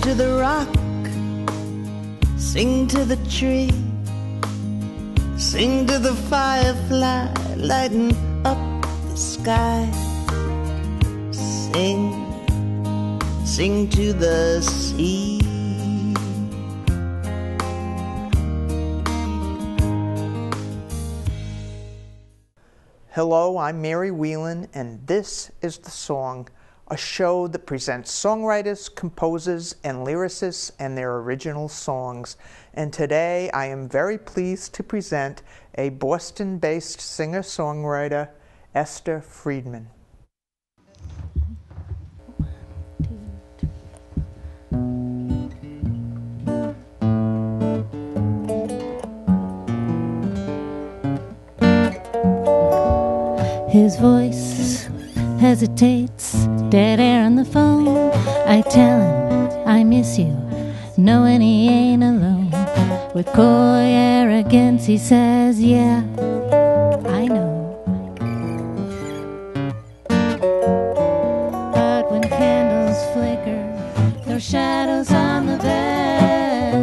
to the rock, sing to the tree, sing to the firefly lighting up the sky. Sing, sing to the sea. Hello, I'm Mary Wheelan, and this is The Song, a show that presents songwriters, composers, and lyricists and their original songs. And today I am very pleased to present a Boston-based singer-songwriter, Esther Friedman. His voice hesitates, dead air on the phone. I tell him I miss you, knowing he ain't alone. With coy arrogance he says, yeah, I know. But when candles flicker, there are shadows on the bed.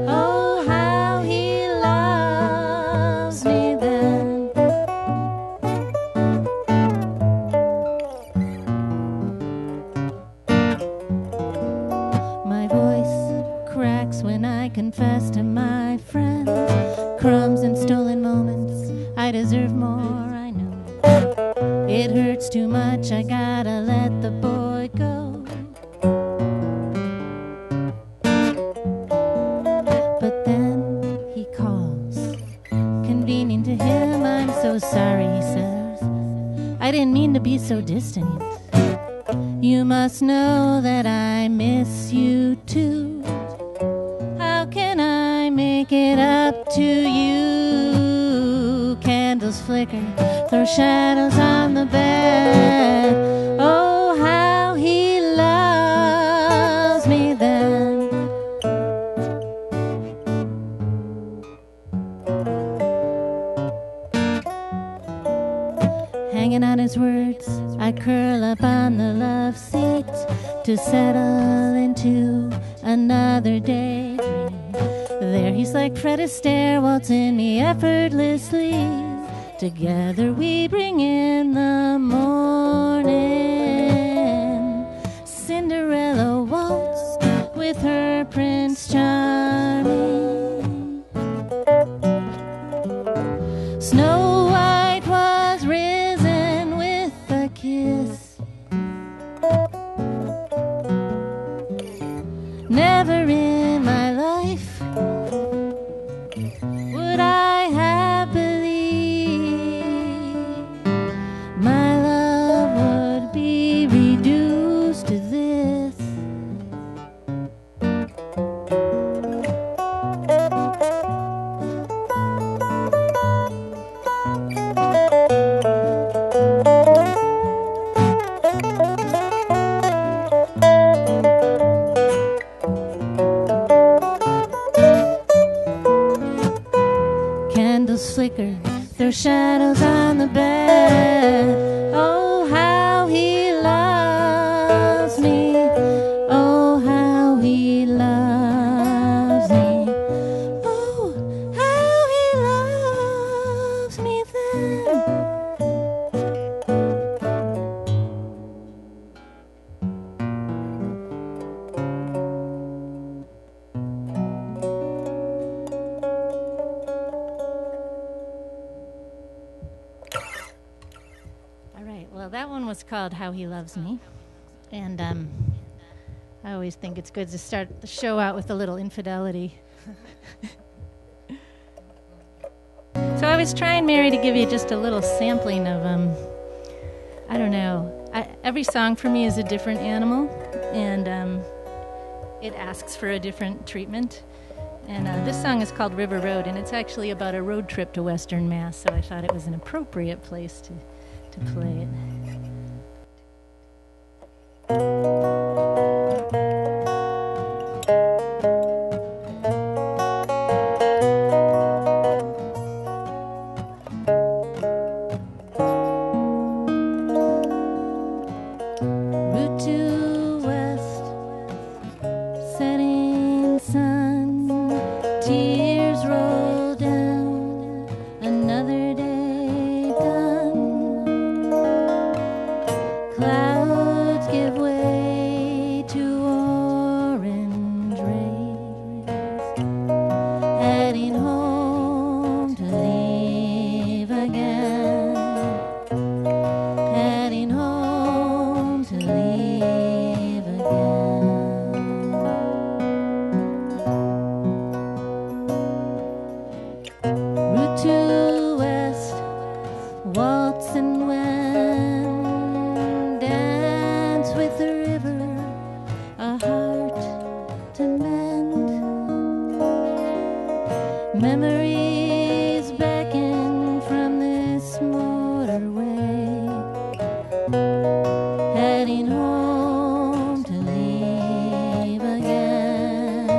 Oh, how he loves me then. When I confess to my friends, crumbs and stolen moments, I deserve more, I know. It hurts too much, I gotta let the boy go. But then he calls, convenient to him, I'm so sorry, he says. I didn't mean to be so distant. You must know that I miss you too. Can I make it up to you? Candles flicker, throw shadows on the bed. Oh, how he loves me then. Hanging on his words, I curl up on the love seat to settle into another day. There he's like Fred Astaire, waltzing me effortlessly. Together we bring in the morning. Cinderella waltzed with her Prince Charming. Snow White was risen with a kiss. Never in my life would I have believed my love would be reduced to this. Candles flicker, their shadows on the bed. Oh, how he loves me. Oh, how he loves me. Oh, how he loves me then. Well, that one was called How He Loves Me. And I always think it's good to start the show out with a little infidelity. So I was trying, Mary, to give you just a little sampling of, I don't know. Every song for me is a different animal, and it asks for a different treatment. And this song is called River Road, and it's actually about a road trip to Western Mass, so I thought it was an appropriate place to play it. Route to West, setting Tears roll down, another day done. Clouds give way to orange rays, heading home to leave again, heading home to leave again. Route to west, waltz and wend, dance with the river, a heart to mend. Memories beckon from this motorway, heading home to leave again,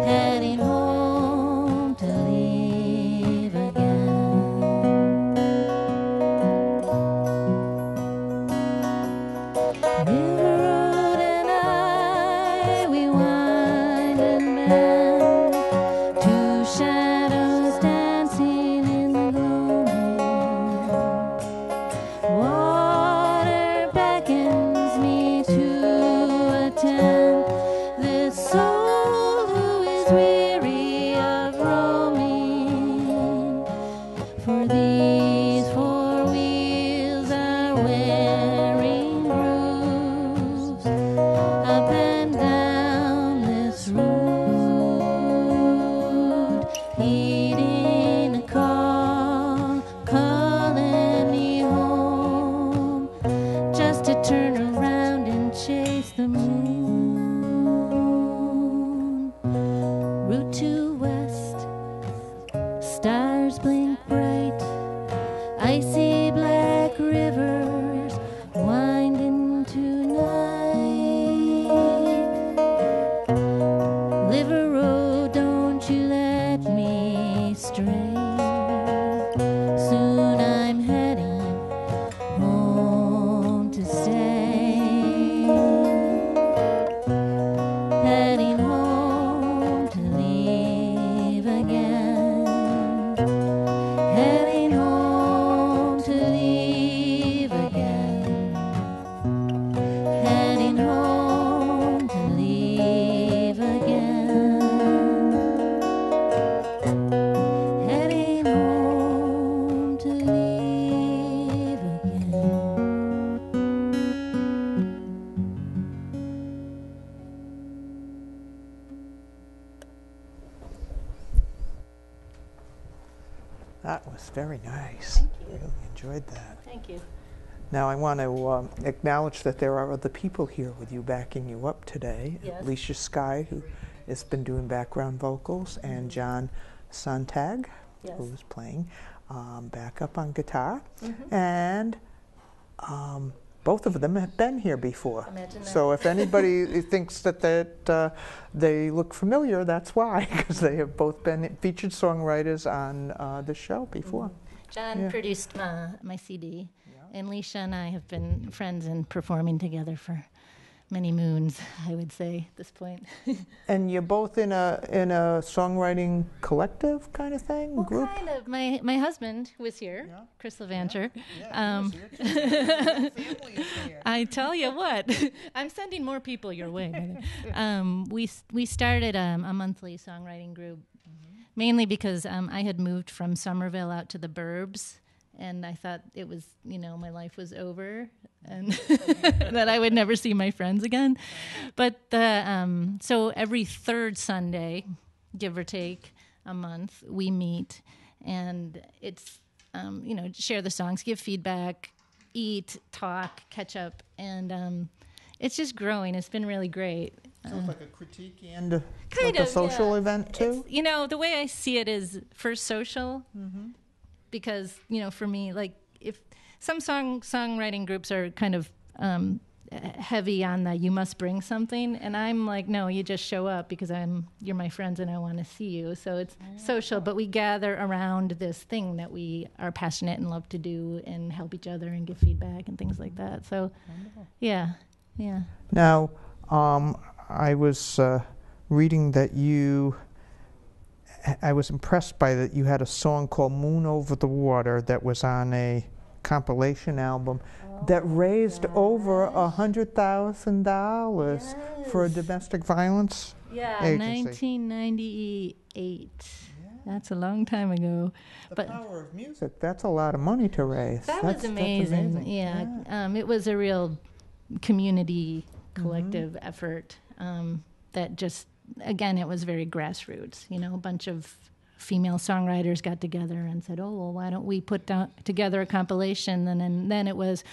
heading home to leave again. River Road and I, we wind and bend, two shadows dancing in the gloaming. Water beckons me to attend this soul who is weary of roaming. For these four wheels are wearing grooves up and down this road, heeding a call, calling me home, just to turn around and chase the moon. Route to west, stars blink bright, icy black rivers wind into night. River Road, don't you let me stray. Soon I'm heading home to stay, heading home to leave again, heading home to leave again, heading home to leave again, heading home to leave again. That was very nice. Thank you. Really enjoyed that. Thank you. Now I want to acknowledge that there are other people here with you backing you up today. Yes. Alicia Skye, who has been doing background vocals, and John Sontag, Yes. who's playing backup on guitar. Mm-hmm. And both of them have been here before. Imagine that. So if anybody thinks that they look familiar, that's why, because they have both been featured songwriters on the show before. John Yeah. produced my CD, and Leisha and I have been friends and performing together for many moons, I would say, at this point. And you're both in a songwriting collective kind of thing, Well, group? kind of. My husband was here, Yeah. Chris Levanter. Yeah, he was here too. The family is here. I tell you what, I'm sending more people your way. We started a monthly songwriting group, mainly because I had moved from Somerville out to the burbs, and I thought it was, my life was over, and that I would never see my friends again. But so every third Sunday, give or take a month, we meet, and it's share the songs, give feedback, eat, talk, catch up, and it's just growing. It's been really great. So it's like a critique and Kind like a of, social yeah. event too? The way I see it is first social, because, for me, like, if some songwriting groups are kind of heavy on the you must bring something, and I'm like, no, you just show up because you're my friends and I want to see you. So it's social, but we gather around this thing that we are passionate and love to do and help each other and give feedback and things like that. So yeah. Now, I was reading that you I was impressed by that you had a song called Moon Over the Water that was on a compilation album that raised over $100,000 for a domestic violence agency. 1998. That's a long time ago. The power of music, that's a lot of money to raise. That was amazing. That's amazing. Yeah. It was a real community collective effort that just, again, it was very grassroots. You know, a bunch of female songwriters got together and said, oh, well, why don't we put together a compilation? And then it was,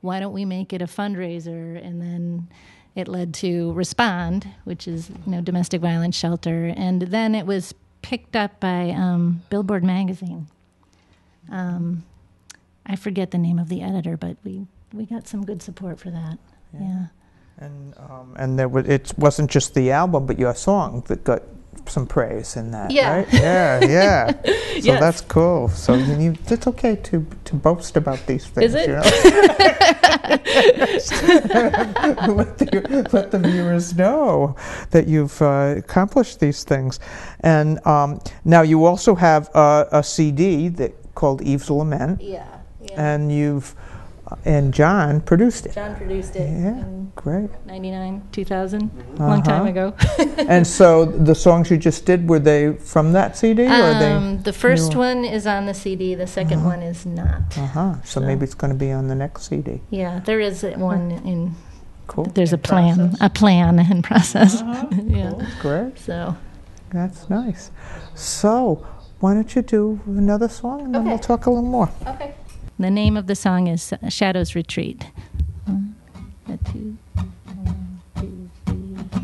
why don't we make it a fundraiser? And then it led to Respond, which is, you know, domestic violence shelter. And then it was picked up by Billboard magazine. I forget the name of the editor, but we got some good support for that. Yeah. And there was, it wasn't just the album, but your song that got some praise in that, right? Yeah. So that's cool. So it's okay to boast about these things. Is it? You know? let the viewers know that you've accomplished these things. And now you also have a CD called Eve's Lament. Yeah. And John produced it. John produced it. Yeah, great. 99, 2000, long time ago. And so the songs you just did, were they from that CD? Or the first one is on the CD, the second one is not. So maybe it's going to be on the next CD. Yeah, there is one in. Cool. There's a plan in process. Yeah. Cool. Great. So. That's nice. So why don't you do another song and then we'll talk a little more. Okay. The name of the song is Shadows Retreat. 1, 2, 1, 2, 3, 4.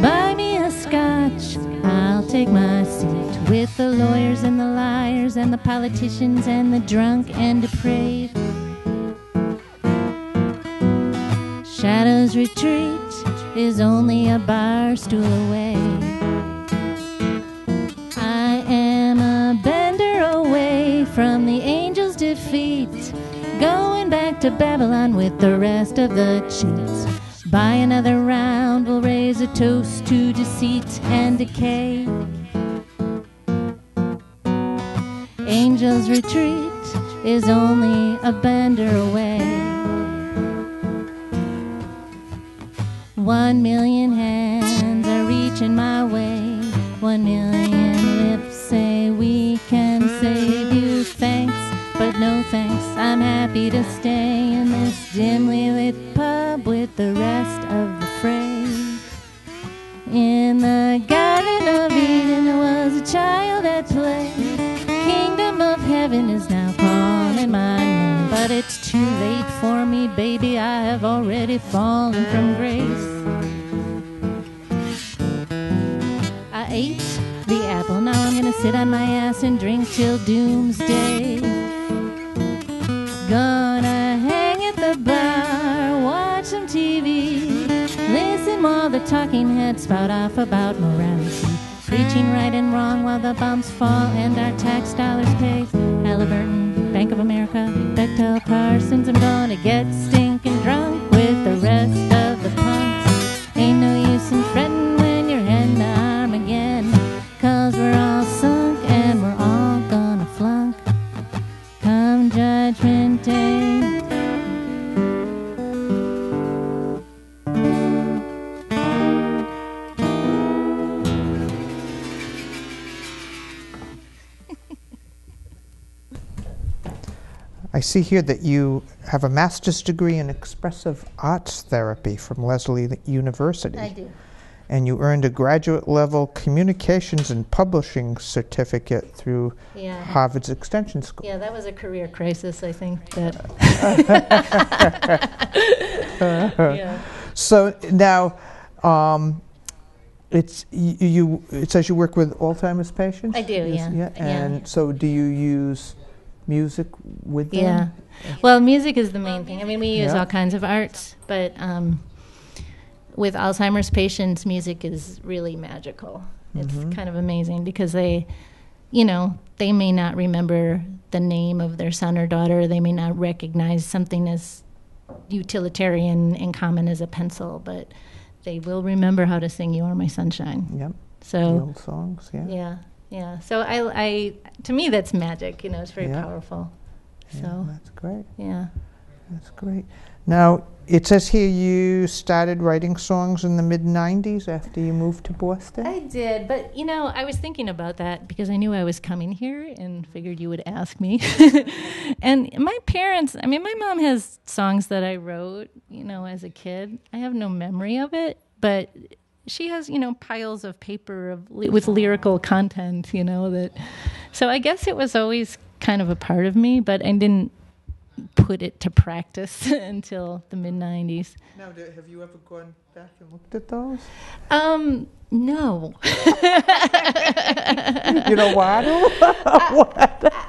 Buy me a scotch, I'll take my seat with the lawyers and the liars and the politicians and the drunk and depraved. Shadows Retreat is only a bar stool away. I am a bender away from the angel's defeat, going back to Babylon with the rest of the cheats. By another round, we'll raise a toast to deceit and decay. Angel's Retreat is only a bender away. 1 million hands are reaching my way. 1 million lips say we can save you. Thanks, but no thanks. I'm happy to stay in this dimly lit pub with the rest of the fray. In the Garden of Eden was a child at play. Kingdom of Heaven is now calling my name, but it's too late for me, baby. I have already fallen from grace. I ate the apple, now I'm gonna sit on my ass and drink till doomsday. Gonna hang at the bar, watch some TV, listen while the talking heads spout off about morality, preaching right and wrong while the bombs fall and our tax dollars pay. Halliburton, Bank of America, Bechtel, Parsons. I'm gonna get stinking drunk with the rest of the punks. Ain't no use in fretting when you're heading to Armageddon, 'cause we're all sunk and we're all gonna flunk come Judgment Day. I see here that you have a master's degree in expressive arts therapy from Lesley University. I do. And you earned a graduate level communications and publishing certificate through Harvard's Extension School. Yeah, that was a career crisis, I think. So now, It's you. It says you work with Alzheimer's patients. I do, Yes, yeah. And Yeah. so, do you use music with them? Yeah. Well, music is the main thing. I mean, we use Yeah. all kinds of arts, but with Alzheimer's patients, music is really magical. It's kind of amazing because they may not remember the name of their son or daughter. They may not recognize something as utilitarian and common as a pencil, but they will remember how to sing "You Are My Sunshine." Yep. So The old songs. Yeah. yeah. So I to me that's magic. It's very Yeah. powerful. Yeah, So that's great. yeah. That's great. Now, it says here you started writing songs in the mid-'90s after you moved to Boston? I did, but I was thinking about that because I knew I was coming here and figured you would ask me. And my parents, my mom has songs that I wrote, as a kid. I have no memory of it, but she has, piles of paper with lyrical content, that. So I guess it was always kind of a part of me, but I didn't put it to practice until the mid-'90s. Now, have you ever gone back and looked at those? No. You know why?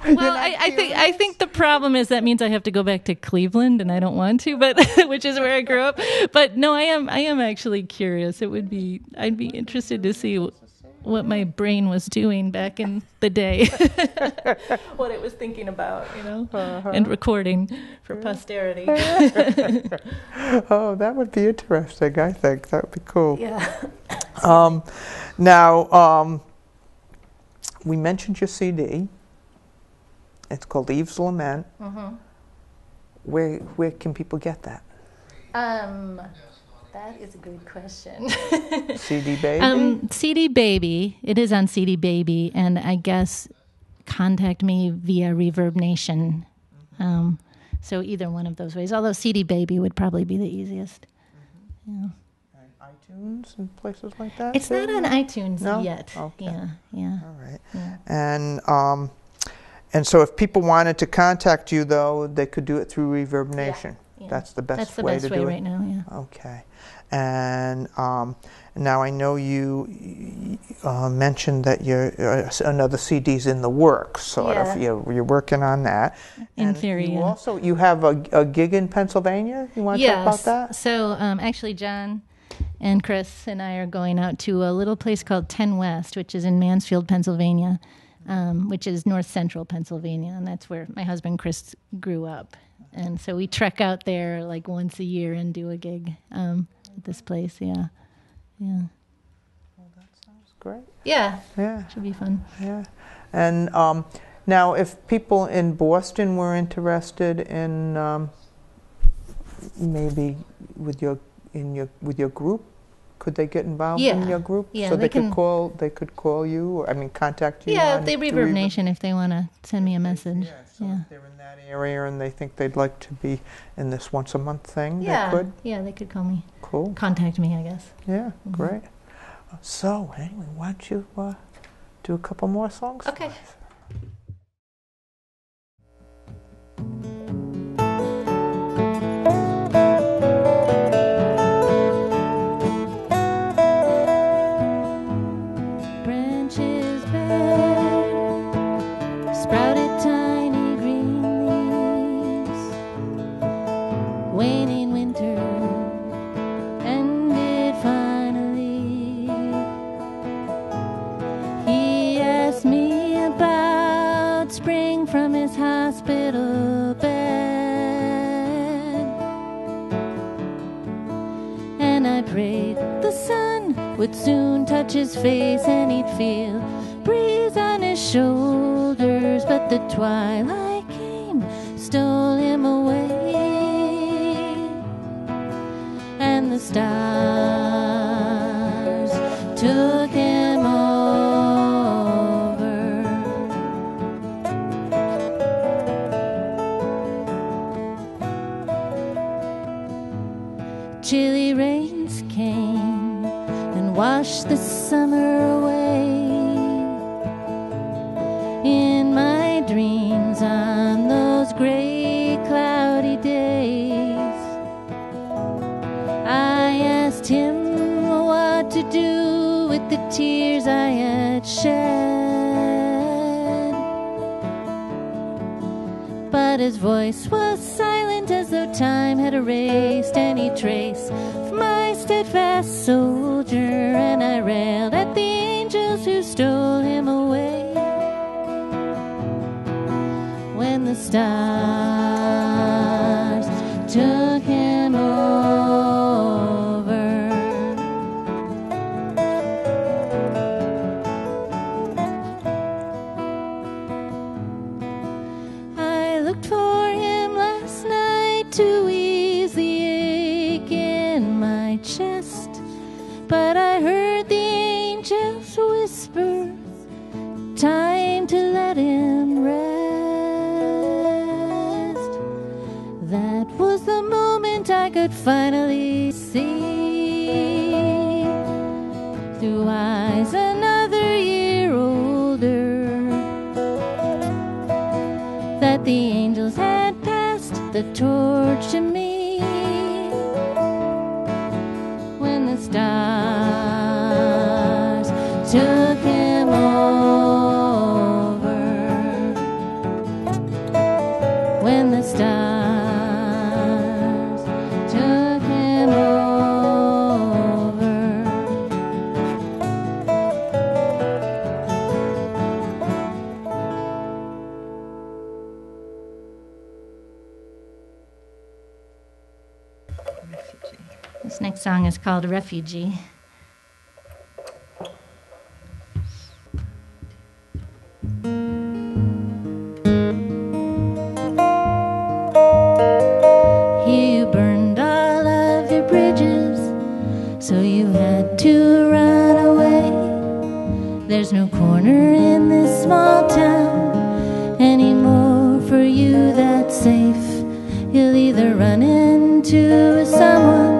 Well, I think the problem is that means I have to go back to Cleveland, and I don't want to, but which is where I grew up. But no, I am actually curious. I'd be interested to see what my brain was doing back in the day, what it was thinking about, and recording for posterity. Oh, that would be interesting, I think. That would be cool. Yeah. Now, we mentioned your CD. It's called Eve's Lament. Mm-hmm. Where can people get that? That is a good question. CD Baby? CD Baby. It is on CD Baby, and I guess contact me via Reverb Nation. So either one of those ways. Although CD Baby would probably be the easiest. Yeah. And iTunes and places like that? It's not on iTunes yet. Okay. Yeah. All right. Yeah. And so if people wanted to contact you, though, they could do it through Reverb Nation. Yeah. That's the best way to do it? That's the best way right now, yeah. Okay. And now I know you mentioned that another CD's in the works, sort of. You're working on that. In theory, yeah. Also, you have a gig in Pennsylvania? You want to talk about that? So actually, John and Chris and I are going out to a little place called 10 West, which is in Mansfield, Pennsylvania, which is north central Pennsylvania, and that's where my husband Chris grew up. And so we trek out there like once a year and do a gig at this place. Yeah. Well, that sounds great. Yeah. Yeah. Should be fun. Yeah. And now, if people in Boston were interested in maybe with your group, could they get involved in your group? Yeah, so they could call you, or contact you. Yeah, they Reverb Nation if they want to send me a message. Yeah, so if they're in that area and they think they'd like to be in this once a month thing, they could. Yeah, they could call me. Cool. Contact me, I guess. Yeah, great. So anyway, why don't you do a couple more songs? Okay. For us? Branches bare, sprouted tiny green leaves, waning winter ended finally. He asked me about spring from his hospital bed, and I prayed the sun would soon touch his face and he'd feel breeze on his shoulders, but the twilight came, stole him away, and the stars took him over. Chilly rains came and washed the summer away. In my dreams on those gray, cloudy days, I asked him what to do with but his voice was silent as though time had erased any trace of my steadfast soldier, and I railed at the angels who stole him away. When the stars took him over, I looked for him last night to ease the ache in my chest, but I heard the angels whisper, time to let him rest. That was the moment I could finally see, through eyes another year older, that the angels had passed the torch to me. When the stars took him over, when the stars took him over, this next song is called Refugee. You burned all of your bridges, so you had to run away. There's no corner in this small town anymore for you that's safe. You'll either run into someone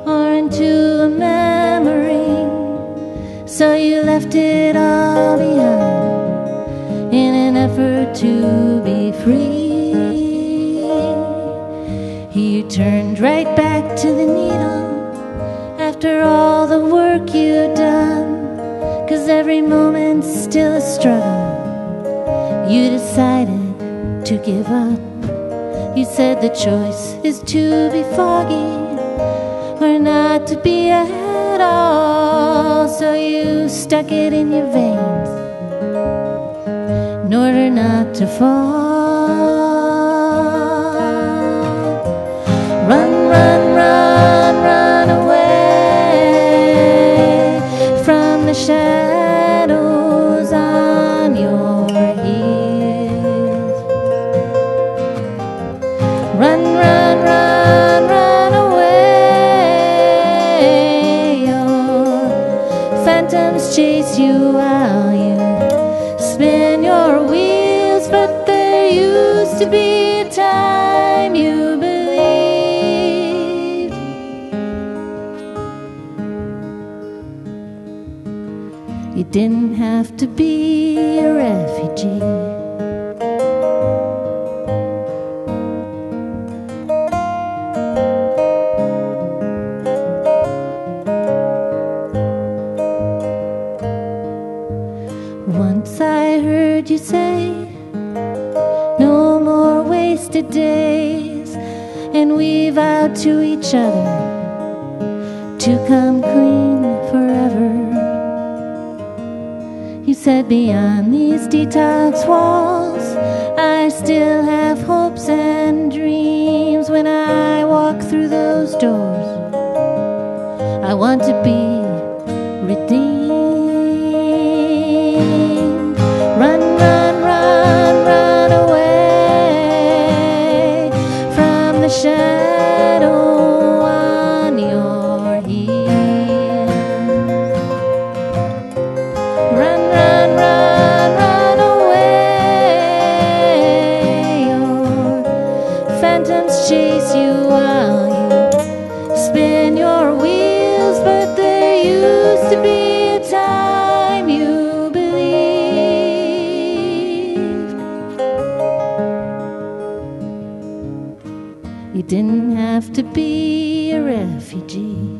or into a memory. So you left it all behind in an effort to be free. You turned right back to the needle after all the work you'd done, 'cause every moment's still a struggle. You decided to give up. You said the choice is to be foggy or not to be at all. So you stuck it in your veins in order not to fall. Run, run, run, run away from the shadows on your heels. Run, run, run, run away. Your phantoms chase you while you spin your wheels, but there used to be a time you believed. You didn't have to be a refugee. Once I heard you say, no more wasted days, and we vowed to each other to come clean forever. You said beyond these detox walls, I still have hopes and dreams. When I walk through those doors, I want to be redeemed. Run, run, run, run away from the shadow on your heels. Run, run, run, run away. Your phantoms chase you while you spin your wheels, but there used to be a time you believed. You didn't have to be a refugee.